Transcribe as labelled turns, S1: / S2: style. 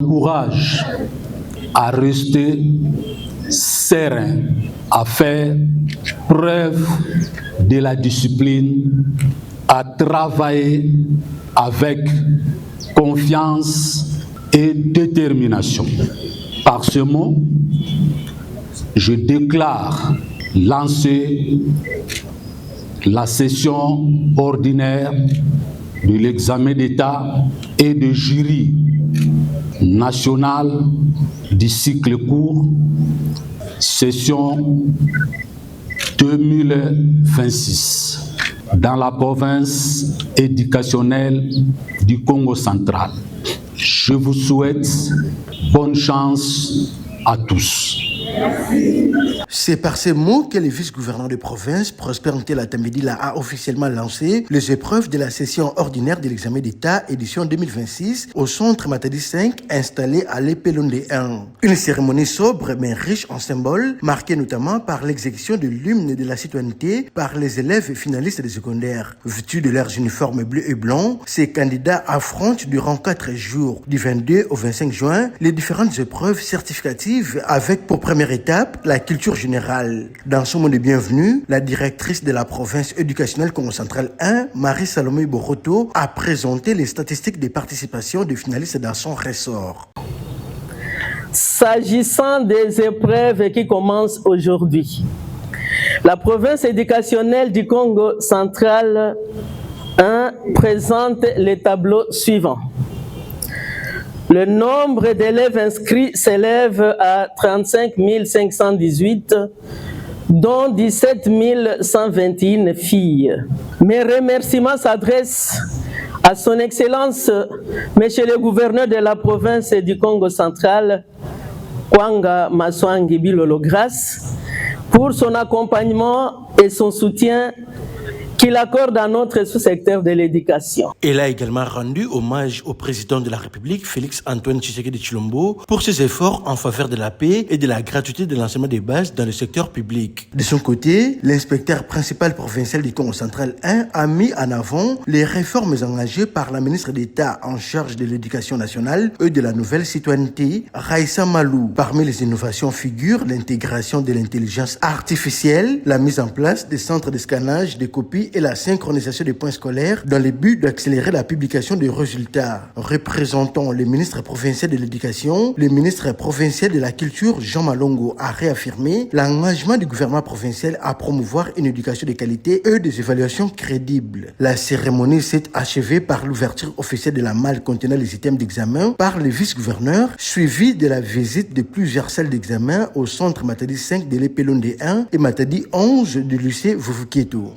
S1: Courage à rester serein, à faire preuve de la discipline, à travailler avec confiance et détermination. Par ce mot, je déclare lancer la session ordinaire de l'examen d'État et de jury national du cycle court, session 2026, dans la province éducationnelle du Congo central. Je vous souhaite bonne chance à tous.
S2: C'est par ces mots que le vice-gouverneur de province, Prosper Ntela Tambedila, a officiellement lancé les épreuves de la session ordinaire de l'examen d'État édition 2026 au centre Matadi 5 installé à l'Epelonde 1. Une cérémonie sobre mais riche en symboles, marquée notamment par l'exécution de l'hymne de la citoyenneté par les élèves finalistes des secondaires. Vêtus de leurs uniformes bleus et blancs, ces candidats affrontent durant 4 jours, du 22 au 25 juin, les différentes épreuves certificatives avec pour première étape la culture générale. Dans son mot de bienvenue, la directrice de la province éducationnelle Congo central 1, Marie-Salomé Boroto, a présenté les statistiques des participations des finalistes dans son ressort.
S3: S'agissant des épreuves qui commencent aujourd'hui, la province éducationnelle du Congo central 1 présente les tableaux suivants. Le nombre d'élèves inscrits s'élève à 35 518, dont 17 121 filles. Mes remerciements s'adressent à son Excellence, Monsieur le gouverneur de la province du Congo central, Kwanga Maswangi Bilolo Grace, pour son accompagnement et son soutien qu'il accorde à notre sous-secteur de l'éducation.
S2: Elle a également rendu hommage au président de la République, Félix Antoine Tshisekedi Tshilombo, pour ses efforts en faveur de la paix et de la gratuité de l'enseignement des bases dans le secteur public. De son côté, l'inspecteur principal provincial du Congo central 1 a mis en avant les réformes engagées par la ministre d'État en charge de l'éducation nationale et de la nouvelle citoyenneté, Raissa Malou. Parmi les innovations figurent l'intégration de l'intelligence artificielle, la mise en place des centres de scannage des copies et la synchronisation des points scolaires dans le but d'accélérer la publication des résultats. Représentant le ministre provincial de l'Éducation, le ministre provincial de la Culture, Jean Malongo, a réaffirmé l'engagement du gouvernement provincial à promouvoir une éducation de qualité et des évaluations crédibles. La cérémonie s'est achevée par l'ouverture officielle de la malle contenant les items d'examen par le vice-gouverneur, suivi de la visite de plusieurs salles d'examen au centre Matadi 5 de l'Epelonde 1 et Matadi 11 du lycée Vuvukieto.